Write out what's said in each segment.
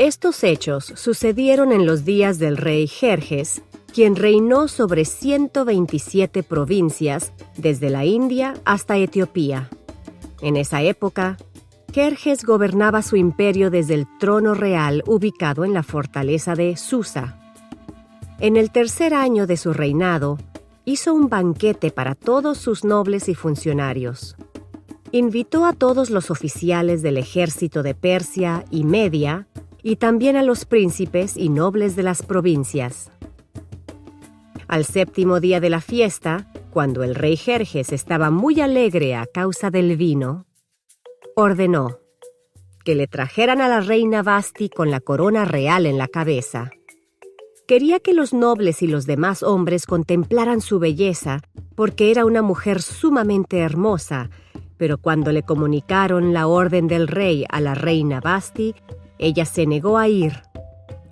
Estos hechos sucedieron en los días del rey Jerjes, quien reinó sobre 127 provincias desde la India hasta Etiopía. En esa época, Jerjes gobernaba su imperio desde el trono real ubicado en la fortaleza de Susa. En el tercer año de su reinado, hizo un banquete para todos sus nobles y funcionarios. Invitó a todos los oficiales del ejército de Persia y Media y también a los príncipes y nobles de las provincias. Al séptimo día de la fiesta, cuando el rey Jerjes estaba muy alegre a causa del vino, ordenó que le trajeran a la reina Vasti con la corona real en la cabeza. Quería que los nobles y los demás hombres contemplaran su belleza, porque era una mujer sumamente hermosa, pero cuando le comunicaron la orden del rey a la reina Vasti, ella se negó a ir.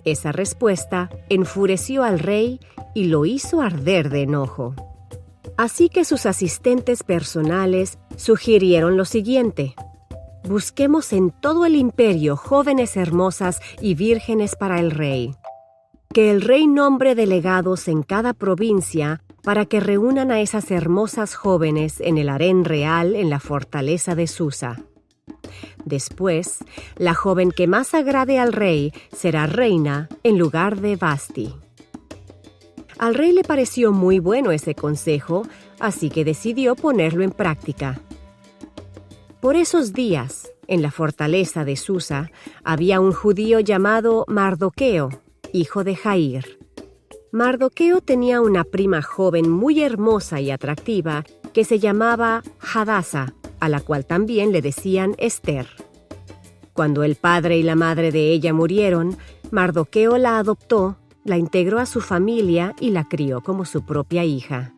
Esa respuesta enfureció al rey y lo hizo arder de enojo. Así que sus asistentes personales sugirieron lo siguiente: busquemos en todo el imperio jóvenes hermosas y vírgenes para el rey. Que el rey nombre delegados en cada provincia para que reúnan a esas hermosas jóvenes en el harén real en la fortaleza de Susa. Después, la joven que más agrade al rey será reina en lugar de Vasti. Al rey le pareció muy bueno ese consejo, así que decidió ponerlo en práctica. Por esos días, en la fortaleza de Susa, había un judío llamado Mardoqueo, hijo de Jair. Mardoqueo tenía una prima joven muy hermosa y atractiva que se llamaba Hadasa, a la cual también le decían Esther. Cuando el padre y la madre de ella murieron, Mardoqueo la adoptó, la integró a su familia y la crió como su propia hija.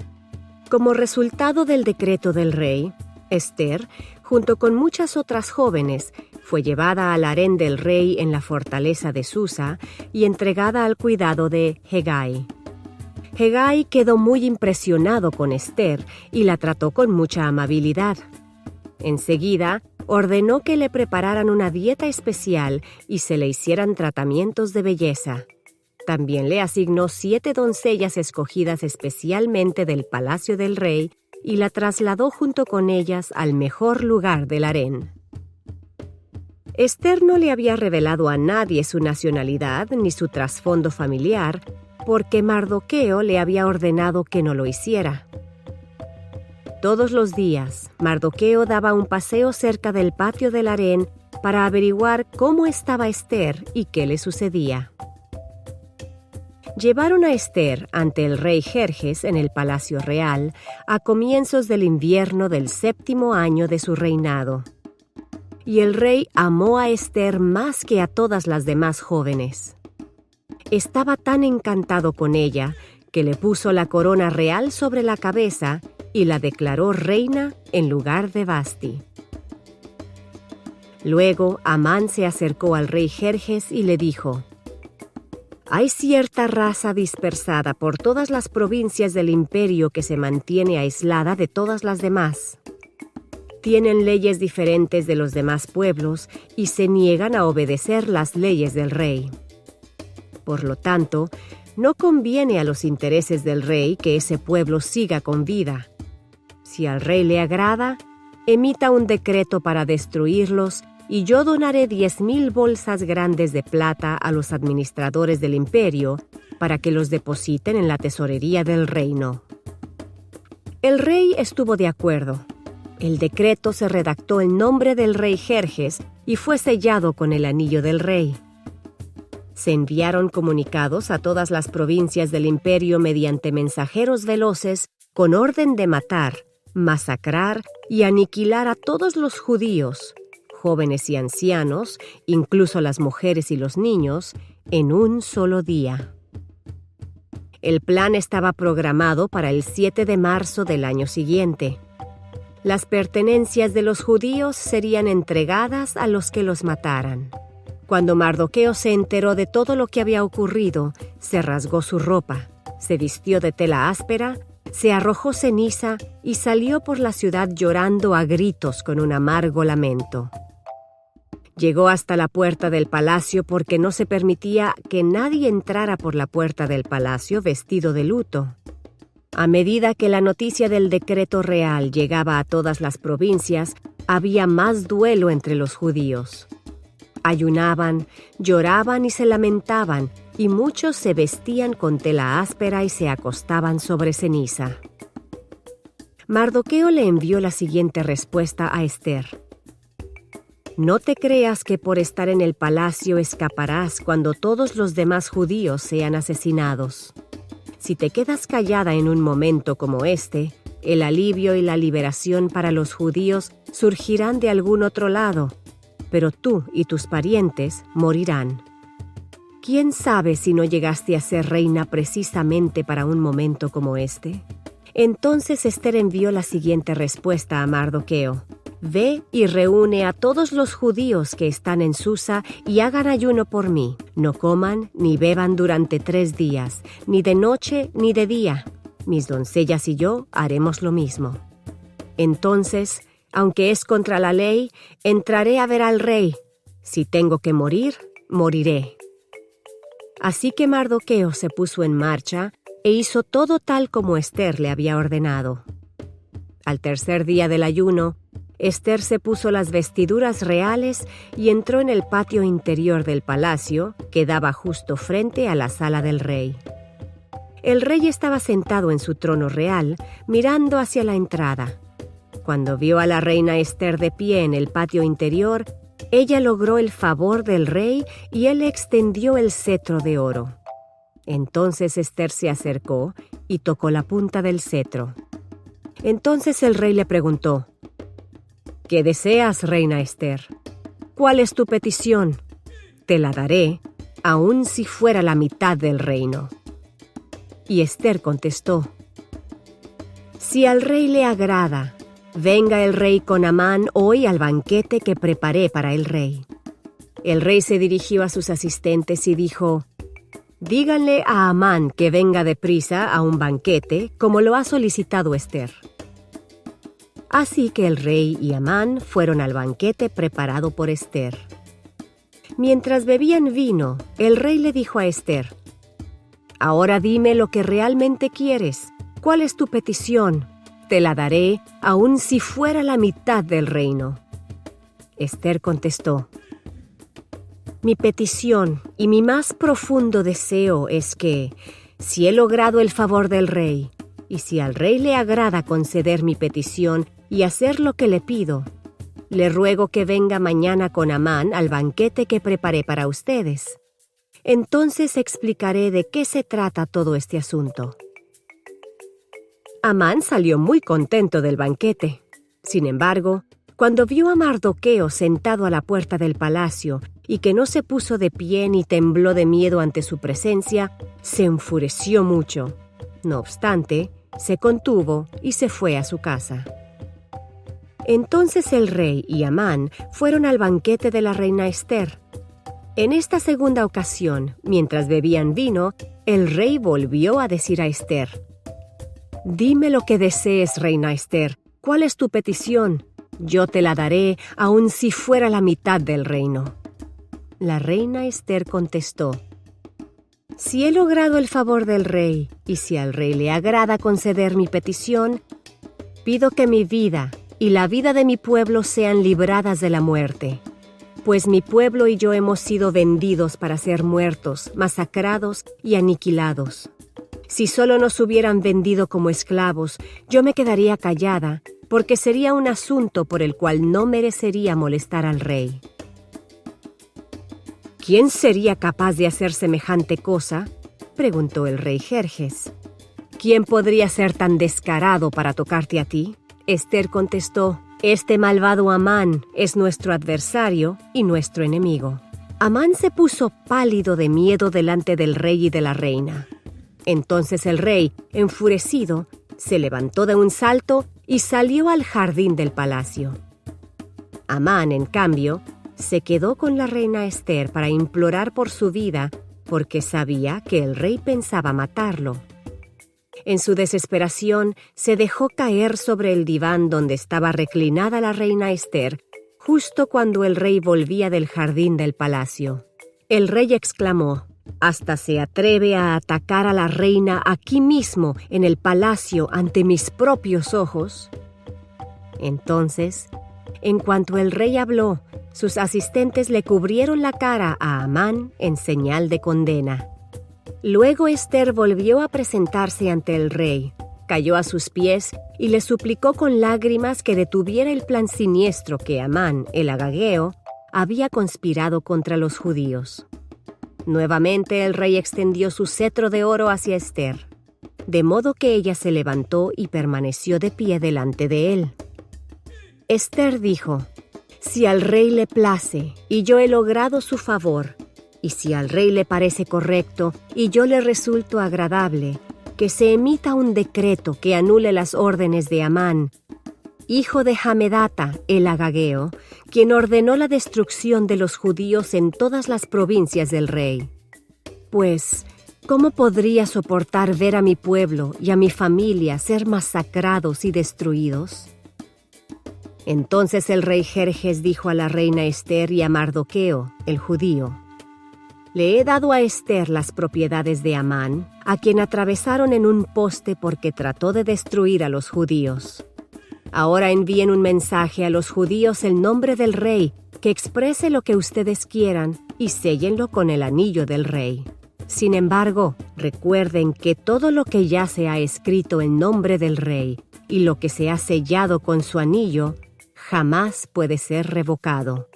Como resultado del decreto del rey, Esther, junto con muchas otras jóvenes, fue llevada al harén del rey en la fortaleza de Susa y entregada al cuidado de Hegai. Hegai quedó muy impresionado con Esther y la trató con mucha amabilidad. Enseguida, ordenó que le prepararan una dieta especial y se le hicieran tratamientos de belleza. También le asignó 7 doncellas escogidas especialmente del palacio del rey y la trasladó junto con ellas al mejor lugar del harén. Esther no le había revelado a nadie su nacionalidad ni su trasfondo familiar, porque Mardoqueo le había ordenado que no lo hiciera. Todos los días, Mardoqueo daba un paseo cerca del patio del harén para averiguar cómo estaba Esther y qué le sucedía. Llevaron a Esther ante el rey Jerjes en el palacio real a comienzos del invierno del 7º año de su reinado. Y el rey amó a Esther más que a todas las demás jóvenes. Estaba tan encantado con ella que le puso la corona real sobre la cabeza y la declaró reina en lugar de Vasti. Luego Amán se acercó al rey Jerjes y le dijo: «Hay cierta raza dispersada por todas las provincias del imperio que se mantiene aislada de todas las demás. Tienen leyes diferentes de los demás pueblos y se niegan a obedecer las leyes del rey. Por lo tanto, no conviene a los intereses del rey que ese pueblo siga con vida. Si al rey le agrada, emita un decreto para destruirlos y yo donaré 10,000 bolsas grandes de plata a los administradores del imperio para que los depositen en la tesorería del reino». El rey estuvo de acuerdo. El decreto se redactó en nombre del rey Jerjes y fue sellado con el anillo del rey. Se enviaron comunicados a todas las provincias del imperio mediante mensajeros veloces con orden de matar, masacrar y aniquilar a todos los judíos, jóvenes y ancianos, incluso las mujeres y los niños, en un solo día. El plan estaba programado para el 7 de marzo del año siguiente. Las pertenencias de los judíos serían entregadas a los que los mataran. Cuando Mardoqueo se enteró de todo lo que había ocurrido, se rasgó su ropa, se vistió de tela áspera, se arrojó ceniza y salió por la ciudad llorando a gritos con un amargo lamento. Llegó hasta la puerta del palacio porque no se permitía que nadie entrara por la puerta del palacio vestido de luto. A medida que la noticia del decreto real llegaba a todas las provincias, había más duelo entre los judíos. Ayunaban, lloraban y se lamentaban, y muchos se vestían con tela áspera y se acostaban sobre ceniza. Mardoqueo le envió la siguiente respuesta a Ester: «No te creas que por estar en el palacio escaparás cuando todos los demás judíos sean asesinados. Si te quedas callada en un momento como este, el alivio y la liberación para los judíos surgirán de algún otro lado, pero tú y tus parientes morirán. ¿Quién sabe si no llegaste a ser reina precisamente para un momento como este?». Entonces Ester envió la siguiente respuesta a Mardoqueo: «Ve y reúne a todos los judíos que están en Susa y hagan ayuno por mí. No coman ni beban durante 3 días, ni de noche ni de día. Mis doncellas y yo haremos lo mismo. Entonces, aunque es contra la ley, entraré a ver al rey. Si tengo que morir, moriré». Así que Mardoqueo se puso en marcha e hizo todo tal como Ester le había ordenado. Al tercer día del ayuno, Ester se puso las vestiduras reales y entró en el patio interior del palacio, que daba justo frente a la sala del rey. El rey estaba sentado en su trono real, mirando hacia la entrada. Cuando vio a la reina Ester de pie en el patio interior, ella logró el favor del rey y él le extendió el cetro de oro. Entonces Ester se acercó y tocó la punta del cetro. Entonces el rey le preguntó: «¿Qué deseas, reina Ester? ¿Cuál es tu petición? Te la daré, aun si fuera la mitad del reino». Y Ester contestó: «Si al rey le agrada, venga el rey con Amán hoy al banquete que preparé para el rey». El rey se dirigió a sus asistentes y dijo: «Díganle a Amán que venga deprisa a un banquete como lo ha solicitado Ester». Así que el rey y Amán fueron al banquete preparado por Ester. Mientras bebían vino, el rey le dijo a Ester: «Ahora dime lo que realmente quieres. ¿Cuál es tu petición? Te la daré, aun si fuera la mitad del reino». Ester contestó: «Mi petición y mi más profundo deseo es que, si he logrado el favor del rey, y si al rey le agrada conceder mi petición y hacer lo que le pido, le ruego que venga mañana con Amán al banquete que preparé para ustedes. Entonces explicaré de qué se trata todo este asunto». Amán salió muy contento del banquete. Sin embargo, cuando vio a Mardoqueo sentado a la puerta del palacio y que no se puso de pie ni tembló de miedo ante su presencia, se enfureció mucho. No obstante, se contuvo y se fue a su casa. Entonces el rey y Amán fueron al banquete de la reina Ester. En esta segunda ocasión, mientras bebían vino, el rey volvió a decir a Ester: «Dime lo que desees, reina Ester. ¿Cuál es tu petición? Yo te la daré, aun si fuera la mitad del reino». La reina Ester contestó: «Si he logrado el favor del rey, y si al rey le agrada conceder mi petición, pido que mi vida y la vida de mi pueblo sean libradas de la muerte, pues mi pueblo y yo hemos sido vendidos para ser muertos, masacrados y aniquilados. Si solo nos hubieran vendido como esclavos, yo me quedaría callada, porque sería un asunto por el cual no merecería molestar al rey». «¿Quién sería capaz de hacer semejante cosa?», preguntó el rey Jerjes. «¿Quién podría ser tan descarado para tocarte a ti?». Ester contestó: «Este malvado Amán es nuestro adversario y nuestro enemigo». Amán se puso pálido de miedo delante del rey y de la reina. Entonces el rey, enfurecido, se levantó de un salto y salió al jardín del palacio. Amán, en cambio, se quedó con la reina Ester para implorar por su vida, porque sabía que el rey pensaba matarlo. En su desesperación, se dejó caer sobre el diván donde estaba reclinada la reina Ester, justo cuando el rey volvía del jardín del palacio. El rey exclamó: «¿Hasta se atreve a atacar a la reina aquí mismo en el palacio ante mis propios ojos?» Entonces, en cuanto el rey habló, sus asistentes le cubrieron la cara a Amán en señal de condena. Luego Ester volvió a presentarse ante el rey, cayó a sus pies y le suplicó con lágrimas que detuviera el plan siniestro que Amán, el agageo, había conspirado contra los judíos. Nuevamente el rey extendió su cetro de oro hacia Ester, de modo que ella se levantó y permaneció de pie delante de él. Ester dijo: «Si al rey le place y yo he logrado su favor, y si al rey le parece correcto y yo le resulto agradable, que se emita un decreto que anule las órdenes de Amán, hijo de Hamedata, el agageo, quien ordenó la destrucción de los judíos en todas las provincias del rey. Pues, ¿cómo podría soportar ver a mi pueblo y a mi familia ser masacrados y destruidos?» Entonces el rey Jerjes dijo a la reina Ester y a Mardoqueo, el judío: «Le he dado a Ester las propiedades de Amán, a quien atravesaron en un poste porque trató de destruir a los judíos. Ahora envíen un mensaje a los judíos en nombre del rey, que exprese lo que ustedes quieran, y séllenlo con el anillo del rey. Sin embargo, recuerden que todo lo que ya se ha escrito en nombre del rey, y lo que se ha sellado con su anillo, jamás puede ser revocado.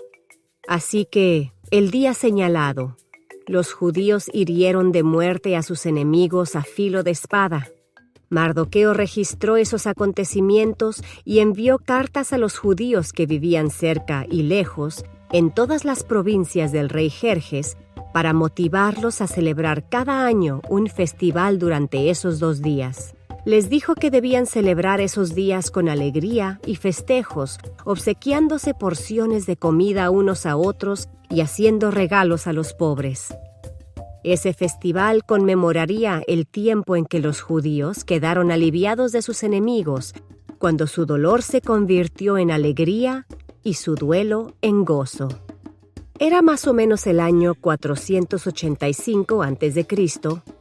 Así que, el día señalado, los judíos hirieron de muerte a sus enemigos a filo de espada. Mardoqueo registró esos acontecimientos y envió cartas a los judíos que vivían cerca y lejos, en todas las provincias del rey Jerjes, para motivarlos a celebrar cada año un festival durante esos 2 días. Les dijo que debían celebrar esos días con alegría y festejos, obsequiándose porciones de comida unos a otros y haciendo regalos a los pobres. Ese festival conmemoraría el tiempo en que los judíos quedaron aliviados de sus enemigos, cuando su dolor se convirtió en alegría y su duelo en gozo. Era más o menos el año 485 a.C.,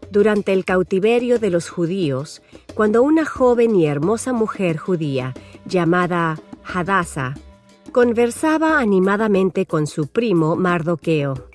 durante el cautiverio de los judíos, cuando una joven y hermosa mujer judía llamada Hadasa conversaba animadamente con su primo Mardoqueo.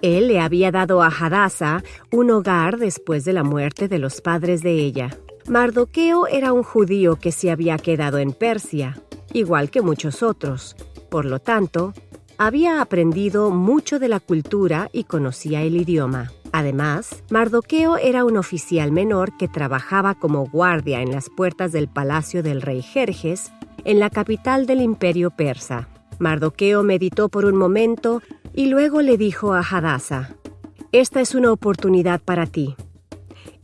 Él le había dado a Hadasa un hogar después de la muerte de los padres de ella. Mardoqueo era un judío que se había quedado en Persia, igual que muchos otros. Por lo tanto, había aprendido mucho de la cultura y conocía el idioma. Además, Mardoqueo era un oficial menor que trabajaba como guardia en las puertas del palacio del rey Jerjes, en la capital del imperio persa. Mardoqueo meditó por un momento y luego le dijo a Hadasa: «Esta es una oportunidad para ti.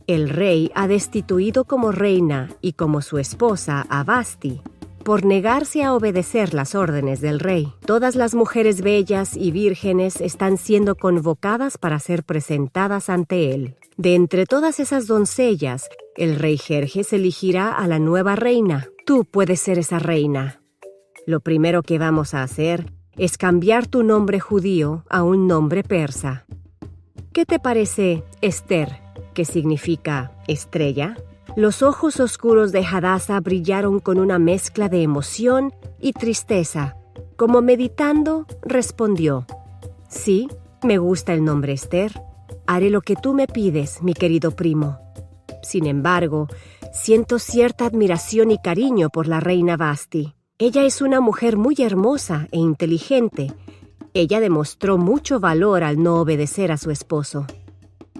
El rey ha destituido como reina y como su esposa a Vasti, por negarse a obedecer las órdenes del rey. Todas las mujeres bellas y vírgenes están siendo convocadas para ser presentadas ante él. De entre todas esas doncellas, el rey Jerjes elegirá a la nueva reina. Tú puedes ser esa reina. Lo primero que vamos a hacer es cambiar tu nombre judío a un nombre persa. ¿Qué te parece Ester, que significa estrella?» Los ojos oscuros de Hadasa brillaron con una mezcla de emoción y tristeza. Como meditando, respondió: «Sí, me gusta el nombre Ester. Haré lo que tú me pides, mi querido primo. Sin embargo, siento cierta admiración y cariño por la reina Vasti. Ella es una mujer muy hermosa e inteligente. Ella demostró mucho valor al no obedecer a su esposo».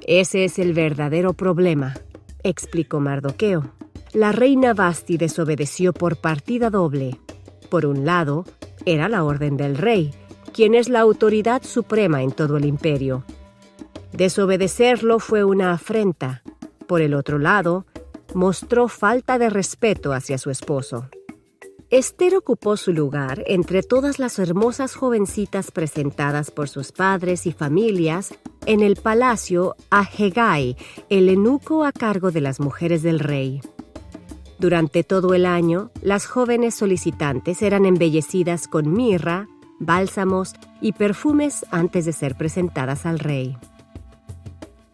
«Ese es el verdadero problema», explicó Mardoqueo. «La reina Vasti desobedeció por partida doble. Por un lado, era la orden del rey, quien es la autoridad suprema en todo el imperio. Desobedecerlo fue una afrenta. Por el otro lado, mostró falta de respeto hacia su esposo». Ester ocupó su lugar entre todas las hermosas jovencitas presentadas por sus padres y familias en el palacio a Hegai, el eunuco a cargo de las mujeres del rey. Durante todo el año, las jóvenes solicitantes eran embellecidas con mirra, bálsamos y perfumes antes de ser presentadas al rey.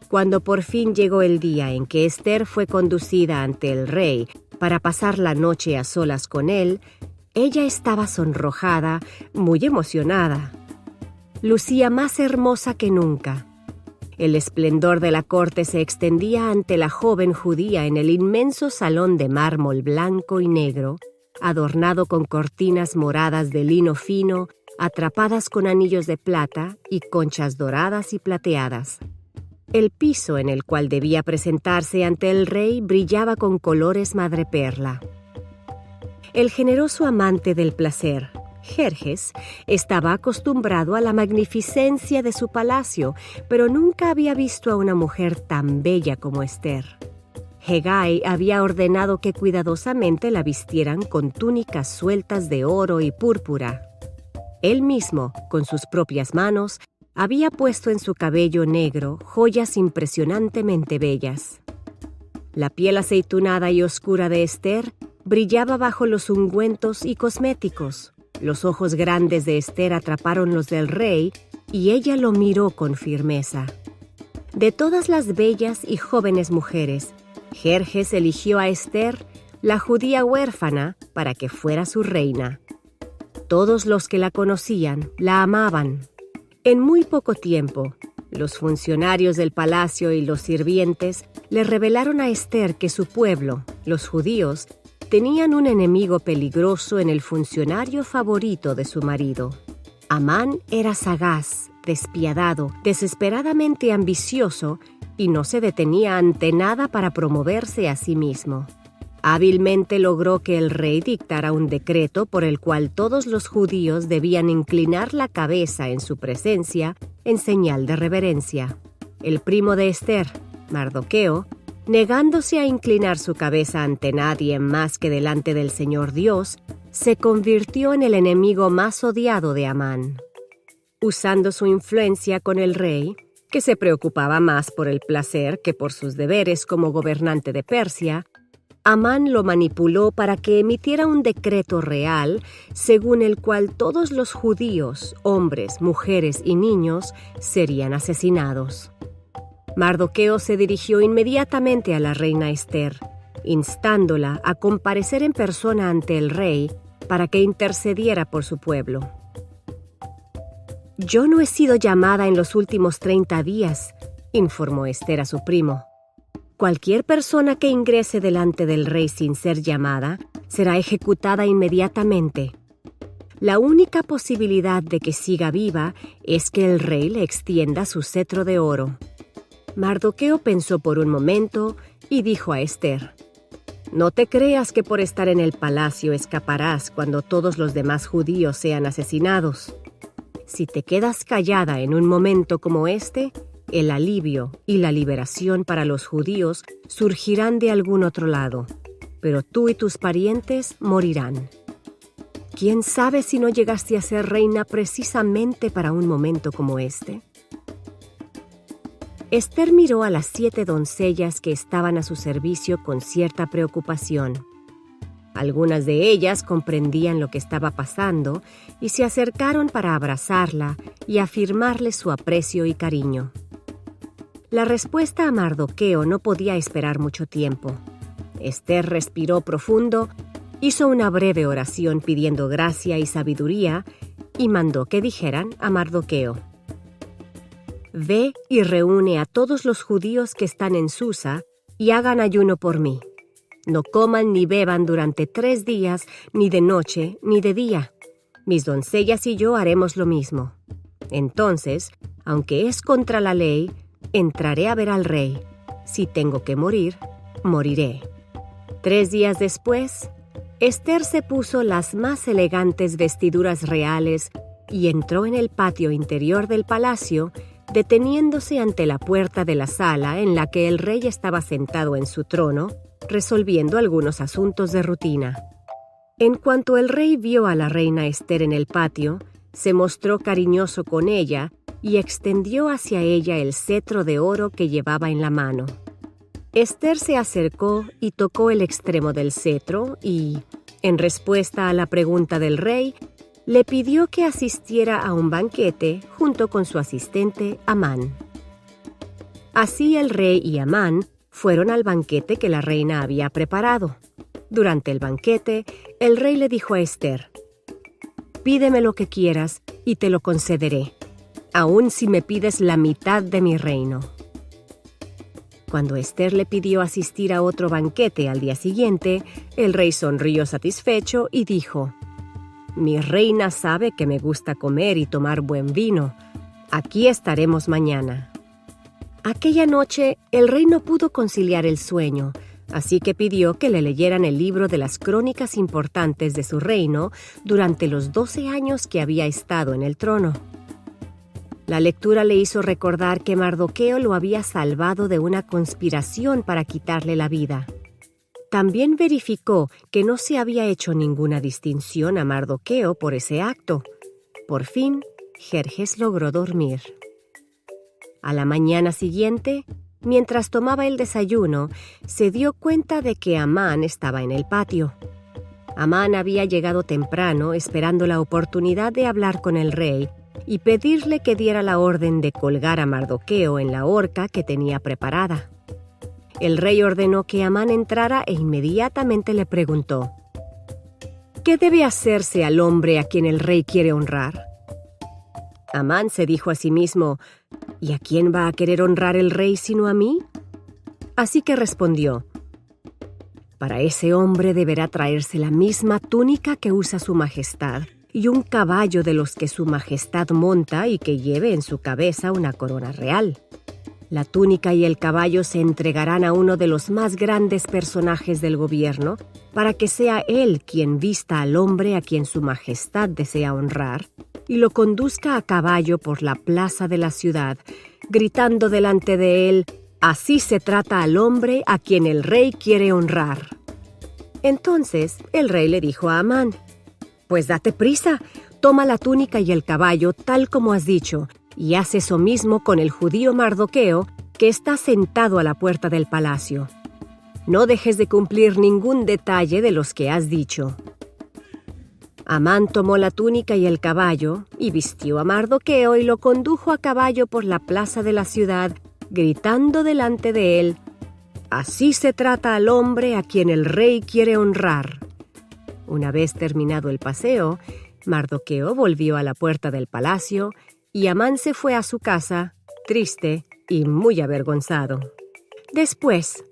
Cuando por fin llegó el día en que Esther fue conducida ante el rey para pasar la noche a solas con él, ella estaba sonrojada, muy emocionada. Lucía más hermosa que nunca. El esplendor de la corte se extendía ante la joven judía en el inmenso salón de mármol blanco y negro, adornado con cortinas moradas de lino fino, atrapadas con anillos de plata y conchas doradas y plateadas. El piso en el cual debía presentarse ante el rey brillaba con colores madreperla. El generoso amante del placer, Jerjes, estaba acostumbrado a la magnificencia de su palacio, pero nunca había visto a una mujer tan bella como Esther. Hegai había ordenado que cuidadosamente la vistieran con túnicas sueltas de oro y púrpura. Él mismo, con sus propias manos, había puesto en su cabello negro joyas impresionantemente bellas. La piel aceitunada y oscura de Esther brillaba bajo los ungüentos y cosméticos. Los ojos grandes de Esther atraparon los del rey y ella lo miró con firmeza. De todas las bellas y jóvenes mujeres, Jerjes eligió a Esther, la judía huérfana, para que fuera su reina. Todos los que la conocían la amaban. En muy poco tiempo, los funcionarios del palacio y los sirvientes le revelaron a Esther que su pueblo, los judíos, tenían un enemigo peligroso en el funcionario favorito de su marido. Amán era sagaz, despiadado, desesperadamente ambicioso y no se detenía ante nada para promoverse a sí mismo. Hábilmente logró que el rey dictara un decreto por el cual todos los judíos debían inclinar la cabeza en su presencia en señal de reverencia. El primo de Esther, Mardoqueo, negándose a inclinar su cabeza ante nadie más que delante del Señor Dios, se convirtió en el enemigo más odiado de Amán. Usando su influencia con el rey, que se preocupaba más por el placer que por sus deberes como gobernante de Persia, Amán lo manipuló para que emitiera un decreto real según el cual todos los judíos, hombres, mujeres y niños, serían asesinados. Mardoqueo se dirigió inmediatamente a la reina Esther, instándola a comparecer en persona ante el rey para que intercediera por su pueblo. «Yo no he sido llamada en los últimos 30 días», informó Esther a su primo. «Cualquier persona que ingrese delante del rey sin ser llamada será ejecutada inmediatamente. La única posibilidad de que siga viva es que el rey le extienda su cetro de oro». Mardoqueo pensó por un momento y dijo a Esther: «No te creas que por estar en el palacio escaparás cuando todos los demás judíos sean asesinados. Si te quedas callada en un momento como este, el alivio y la liberación para los judíos surgirán de algún otro lado, pero tú y tus parientes morirán. ¿Quién sabe si no llegaste a ser reina precisamente para un momento como este?». Esther miró a las 7 doncellas que estaban a su servicio con cierta preocupación. Algunas de ellas comprendían lo que estaba pasando y se acercaron para abrazarla y afirmarle su aprecio y cariño. La respuesta a Mardoqueo no podía esperar mucho tiempo. Esther respiró profundo, hizo una breve oración pidiendo gracia y sabiduría y mandó que dijeran a Mardoqueo: «Ve y reúne a todos los judíos que están en Susa y hagan ayuno por mí. No coman ni beban durante 3 días, ni de noche ni de día. Mis doncellas y yo haremos lo mismo. Entonces, aunque es contra la ley, entraré a ver al rey. Si tengo que morir, moriré». 3 días después, Esther se puso las más elegantes vestiduras reales y entró en el patio interior del palacio, deteniéndose ante la puerta de la sala en la que el rey estaba sentado en su trono, resolviendo algunos asuntos de rutina. En cuanto el rey vio a la reina Esther en el patio, se mostró cariñoso con ella y extendió hacia ella el cetro de oro que llevaba en la mano. Esther se acercó y tocó el extremo del cetro y, en respuesta a la pregunta del rey, le pidió que asistiera a un banquete junto con su asistente Amán. Así el rey y Amán fueron al banquete que la reina había preparado. Durante el banquete, el rey le dijo a Esther: «Pídeme lo que quieras y te lo concederé, aun si me pides la mitad de mi reino». Cuando Esther le pidió asistir a otro banquete al día siguiente, el rey sonrió satisfecho y dijo: «Mi reina sabe que me gusta comer y tomar buen vino. Aquí estaremos mañana». Aquella noche, el rey no pudo conciliar el sueño, así que pidió que le leyeran el libro de las crónicas importantes de su reino durante los 12 años que había estado en el trono. La lectura le hizo recordar que Mardoqueo lo había salvado de una conspiración para quitarle la vida. También verificó que no se había hecho ninguna distinción a Mardoqueo por ese acto. Por fin, Jerjes logró dormir. A la mañana siguiente, mientras tomaba el desayuno, se dio cuenta de que Amán estaba en el patio. Amán había llegado temprano esperando la oportunidad de hablar con el rey y pedirle que diera la orden de colgar a Mardoqueo en la horca que tenía preparada. El rey ordenó que Amán entrara e inmediatamente le preguntó: «¿Qué debe hacerse al hombre a quien el rey quiere honrar?». Amán se dijo a sí mismo: «¿Y a quién va a querer honrar el rey sino a mí?». Así que respondió: «Para ese hombre deberá traerse la misma túnica que usa su majestad y un caballo de los que su majestad monta y que lleve en su cabeza una corona real. La túnica y el caballo se entregarán a uno de los más grandes personajes del gobierno para que sea él quien vista al hombre a quien su majestad desea honrar y lo conduzca a caballo por la plaza de la ciudad, gritando delante de él: «Así se trata al hombre a quien el rey quiere honrar». Entonces el rey le dijo a Amán: «Pues date prisa, toma la túnica y el caballo tal como has dicho, y haz eso mismo con el judío Mardoqueo, que está sentado a la puerta del palacio. No dejes de cumplir ningún detalle de los que has dicho». Amán tomó la túnica y el caballo, y vistió a Mardoqueo y lo condujo a caballo por la plaza de la ciudad, gritando delante de él: «Así se trata al hombre a quien el rey quiere honrar». Una vez terminado el paseo, Mardoqueo volvió a la puerta del palacio y Amán se fue a su casa, triste y muy avergonzado. Después,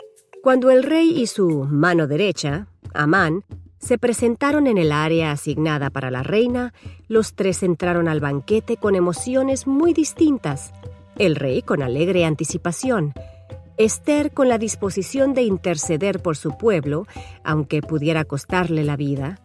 cuando el rey y su mano derecha, Amán, se presentaron en el área asignada para la reina, los tres entraron al banquete con emociones muy distintas. El rey con alegre anticipación, Esther con la disposición de interceder por su pueblo, aunque pudiera costarle la vida,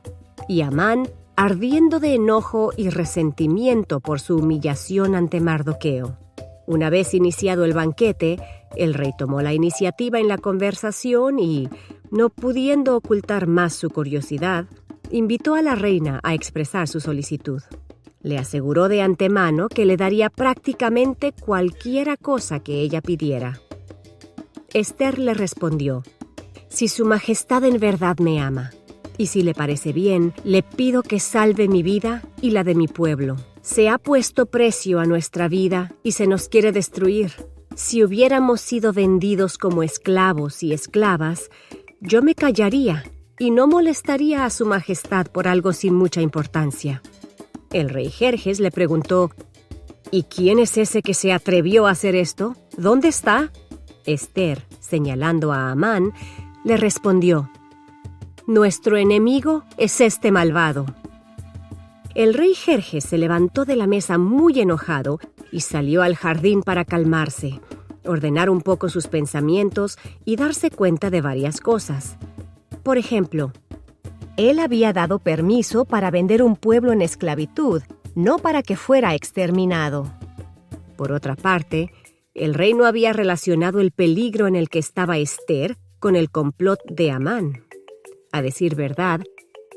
y Amán ardiendo de enojo y resentimiento por su humillación ante Mardoqueo. Una vez iniciado el banquete, el rey tomó la iniciativa en la conversación y, no pudiendo ocultar más su curiosidad, invitó a la reina a expresar su solicitud. Le aseguró de antemano que le daría prácticamente cualquiera cosa que ella pidiera. Esther le respondió: «Si su majestad en verdad me ama, y si le parece bien, le pido que salve mi vida y la de mi pueblo. Se ha puesto precio a nuestra vida y se nos quiere destruir. Si hubiéramos sido vendidos como esclavos y esclavas, yo me callaría y no molestaría a su majestad por algo sin mucha importancia». El rey Jerjes le preguntó: «¿Y quién es ese que se atrevió a hacer esto? ¿Dónde está?». Esther, señalando a Amán, le respondió: «Nuestro enemigo es este malvado». El rey Jerjes se levantó de la mesa muy enojado y salió al jardín para calmarse, ordenar un poco sus pensamientos y darse cuenta de varias cosas. Por ejemplo, él había dado permiso para vender un pueblo en esclavitud, no para que fuera exterminado. Por otra parte, el rey no había relacionado el peligro en el que estaba Esther con el complot de Amán. A decir verdad,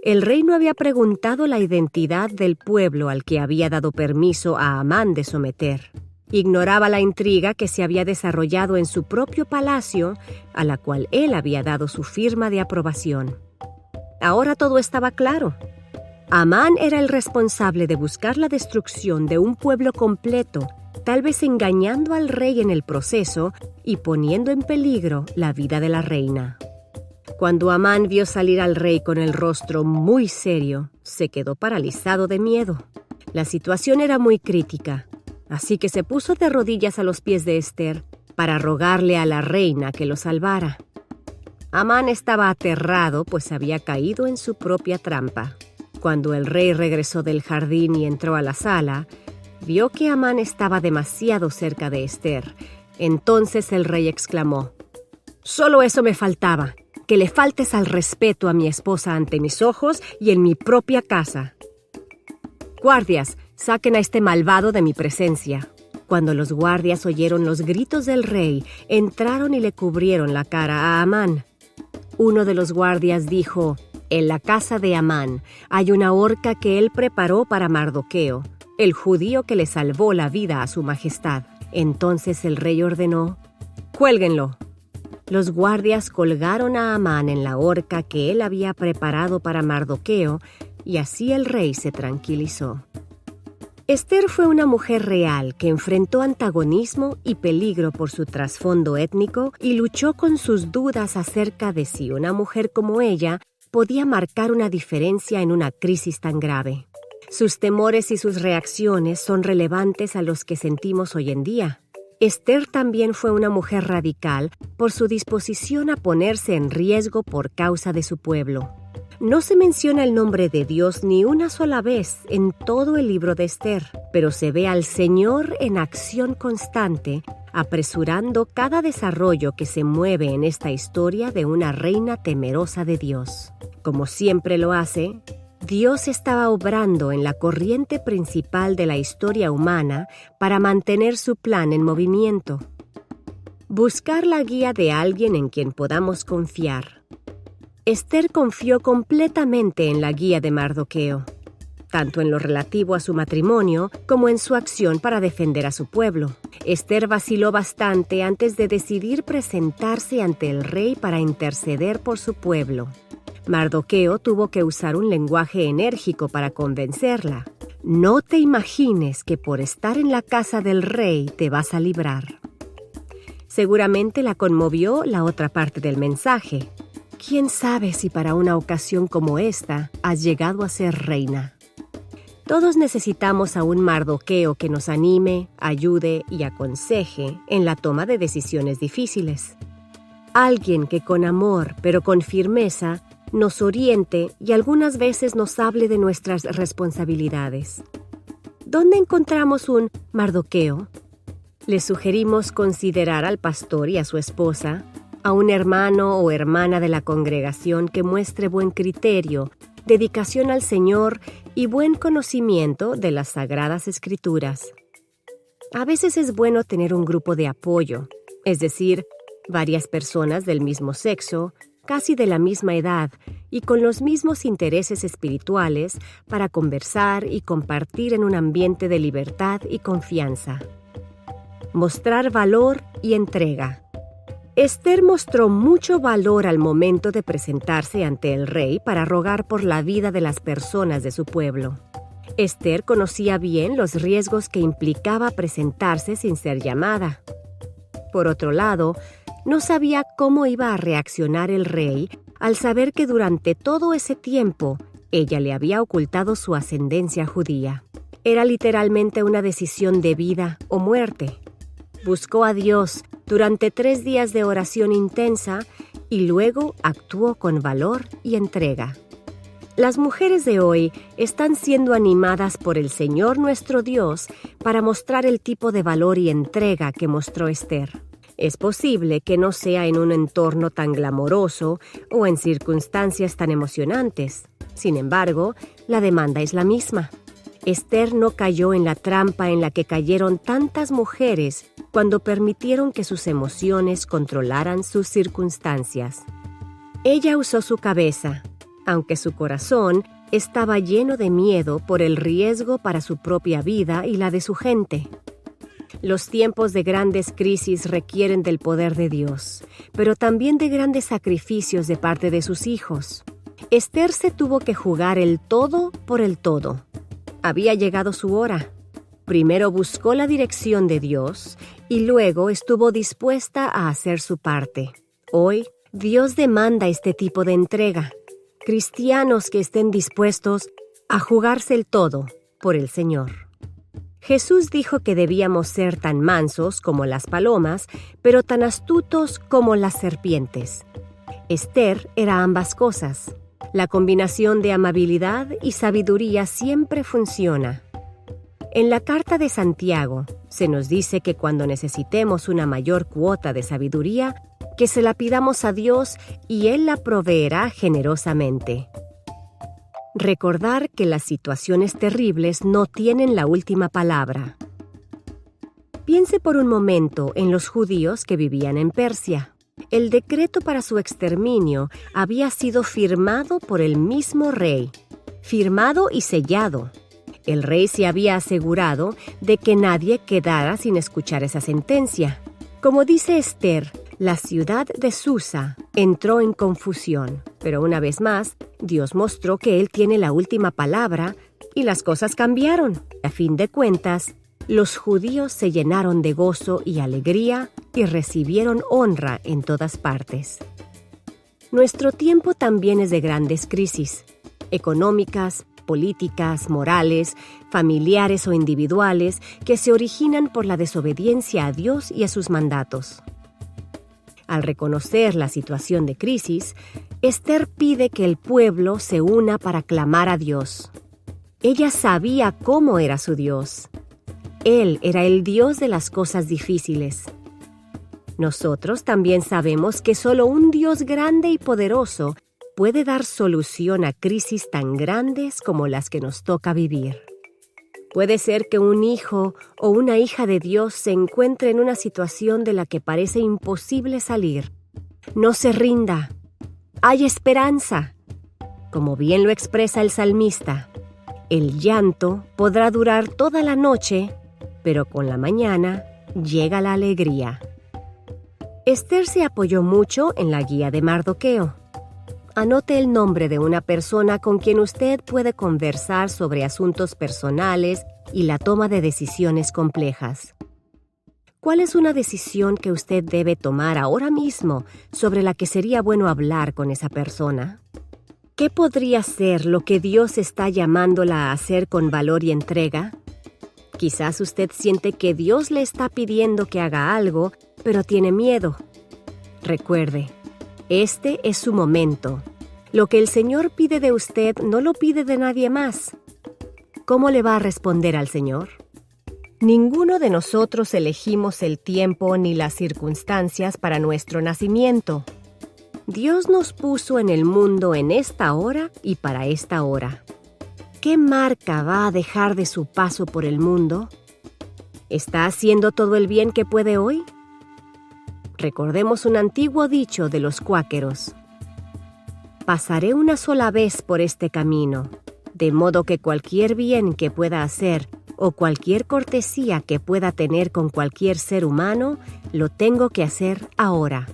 el rey no había preguntado la identidad del pueblo al que había dado permiso a Amán de someter. Ignoraba la intriga que se había desarrollado en su propio palacio, a la cual él había dado su firma de aprobación. Ahora todo estaba claro. Amán era el responsable de buscar la destrucción de un pueblo completo, tal vez engañando al rey en el proceso y poniendo en peligro la vida de la reina. Cuando Amán vio salir al rey con el rostro muy serio, se quedó paralizado de miedo. La situación era muy crítica, así que se puso de rodillas a los pies de Ester para rogarle a la reina que lo salvara. Amán estaba aterrado, pues había caído en su propia trampa. Cuando el rey regresó del jardín y entró a la sala, vio que Amán estaba demasiado cerca de Ester. Entonces el rey exclamó: «Solo eso me faltaba, que le faltes al respeto a mi esposa ante mis ojos y en mi propia casa. Guardias, saquen a este malvado de mi presencia». Cuando los guardias oyeron los gritos del rey, entraron y le cubrieron la cara a Amán. Uno de los guardias dijo: «En la casa de Amán hay una horca que él preparó para Mardoqueo, el judío que le salvó la vida a su majestad». Entonces el rey ordenó: «Cuélguenlo». Los guardias colgaron a Amán en la horca que él había preparado para Mardoqueo, y así el rey se tranquilizó. Ester fue una mujer real que enfrentó antagonismo y peligro por su trasfondo étnico y luchó con sus dudas acerca de si una mujer como ella podía marcar una diferencia en una crisis tan grave. Sus temores y sus reacciones son relevantes a los que sentimos hoy en día. Ester también fue una mujer radical por su disposición a ponerse en riesgo por causa de su pueblo. No se menciona el nombre de Dios ni una sola vez en todo el libro de Ester, pero se ve al Señor en acción constante, apresurando cada desarrollo que se mueve en esta historia de una reina temerosa de Dios. Como siempre lo hace, Dios estaba obrando en la corriente principal de la historia humana para mantener su plan en movimiento. Buscar la guía de alguien en quien podamos confiar. Ester confió completamente en la guía de Mardoqueo, tanto en lo relativo a su matrimonio como en su acción para defender a su pueblo. Ester vaciló bastante antes de decidir presentarse ante el rey para interceder por su pueblo. Mardoqueo tuvo que usar un lenguaje enérgico para convencerla. No te imagines que por estar en la casa del rey te vas a librar. Seguramente la conmovió la otra parte del mensaje. ¿Quién sabe si para una ocasión como esta has llegado a ser reina? Todos necesitamos a un Mardoqueo que nos anime, ayude y aconseje en la toma de decisiones difíciles. Alguien que con amor, pero con firmeza, nos oriente y algunas veces nos hable de nuestras responsabilidades. ¿Dónde encontramos un Mardoqueo? Les sugerimos considerar al pastor y a su esposa, a un hermano o hermana de la congregación que muestre buen criterio, dedicación al Señor y buen conocimiento de las Sagradas Escrituras. A veces es bueno tener un grupo de apoyo, es decir, varias personas del mismo sexo, casi de la misma edad y con los mismos intereses espirituales para conversar y compartir en un ambiente de libertad y confianza. Mostrar valor y entrega. Ester mostró mucho valor al momento de presentarse ante el rey para rogar por la vida de las personas de su pueblo. Ester conocía bien los riesgos que implicaba presentarse sin ser llamada. Por otro lado, no sabía cómo iba a reaccionar el rey al saber que durante todo ese tiempo ella le había ocultado su ascendencia judía. Era literalmente una decisión de vida o muerte. Buscó a Dios durante 3 días de oración intensa y luego actuó con valor y entrega. Las mujeres de hoy están siendo animadas por el Señor nuestro Dios para mostrar el tipo de valor y entrega que mostró Ester. Es posible que no sea en un entorno tan glamoroso o en circunstancias tan emocionantes. Sin embargo, la demanda es la misma. Ester no cayó en la trampa en la que cayeron tantas mujeres cuando permitieron que sus emociones controlaran sus circunstancias. Ella usó su cabeza, aunque su corazón estaba lleno de miedo por el riesgo para su propia vida y la de su gente. Los tiempos de grandes crisis requieren del poder de Dios, pero también de grandes sacrificios de parte de sus hijos. Esther se tuvo que jugar el todo por el todo. Había llegado su hora. Primero buscó la dirección de Dios y luego estuvo dispuesta a hacer su parte. Hoy, Dios demanda este tipo de entrega. Cristianos que estén dispuestos a jugarse el todo por el Señor. Jesús dijo que debíamos ser tan mansos como las palomas, pero tan astutos como las serpientes. Esther era ambas cosas. La combinación de amabilidad y sabiduría siempre funciona. En la carta de Santiago se nos dice que cuando necesitemos una mayor cuota de sabiduría, que se la pidamos a Dios y Él la proveerá generosamente. Recordar que las situaciones terribles no tienen la última palabra. Piense por un momento en los judíos que vivían en Persia. El decreto para su exterminio había sido firmado por el mismo rey, firmado y sellado. El rey se había asegurado de que nadie quedara sin escuchar esa sentencia. Como dice Esther, la ciudad de Susa entró en confusión, pero una vez más, Dios mostró que Él tiene la última palabra y las cosas cambiaron. A fin de cuentas, los judíos se llenaron de gozo y alegría y recibieron honra en todas partes. Nuestro tiempo también es de grandes crisis, económicas, políticas, morales, familiares o individuales que se originan por la desobediencia a Dios y a sus mandatos. Al reconocer la situación de crisis, Esther pide que el pueblo se una para clamar a Dios. Ella sabía cómo era su Dios. Él era el Dios de las cosas difíciles. Nosotros también sabemos que solo un Dios grande y poderoso puede dar solución a crisis tan grandes como las que nos toca vivir. Puede ser que un hijo o una hija de Dios se encuentre en una situación de la que parece imposible salir. No se rinda. Hay esperanza. Como bien lo expresa el salmista, el llanto podrá durar toda la noche, pero con la mañana llega la alegría. Esther se apoyó mucho en la guía de Mardoqueo. Anote el nombre de una persona con quien usted puede conversar sobre asuntos personales y la toma de decisiones complejas. ¿Cuál es una decisión que usted debe tomar ahora mismo sobre la que sería bueno hablar con esa persona? ¿Qué podría ser lo que Dios está llamándola a hacer con valor y entrega? Quizás usted siente que Dios le está pidiendo que haga algo, pero tiene miedo. Recuerde, este es su momento. Lo que el Señor pide de usted no lo pide de nadie más. ¿Cómo le va a responder al Señor? Ninguno de nosotros elegimos el tiempo ni las circunstancias para nuestro nacimiento. Dios nos puso en el mundo en esta hora y para esta hora. ¿Qué marca va a dejar de su paso por el mundo? ¿Está haciendo todo el bien que puede hoy? Recordemos un antiguo dicho de los cuáqueros. Pasaré una sola vez por este camino, de modo que cualquier bien que pueda hacer o cualquier cortesía que pueda tener con cualquier ser humano, lo tengo que hacer ahora.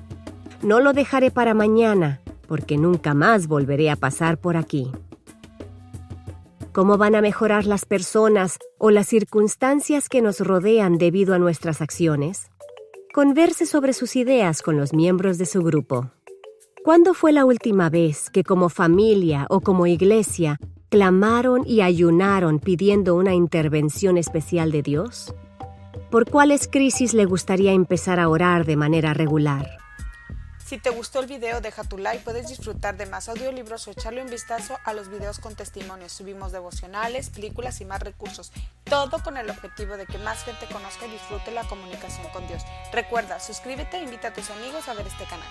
No lo dejaré para mañana, porque nunca más volveré a pasar por aquí. ¿Cómo van a mejorar las personas o las circunstancias que nos rodean debido a nuestras acciones? Converse sobre sus ideas con los miembros de su grupo. ¿Cuándo fue la última vez que como familia o como iglesia clamaron y ayunaron pidiendo una intervención especial de Dios? ¿Por cuáles crisis le gustaría empezar a orar de manera regular? Si te gustó el video, deja tu like, puedes disfrutar de más audiolibros o echarle un vistazo a los videos con testimonios. Subimos devocionales, películas y más recursos. Todo con el objetivo de que más gente conozca y disfrute la comunicación con Dios. Recuerda, suscríbete e invita a tus amigos a ver este canal.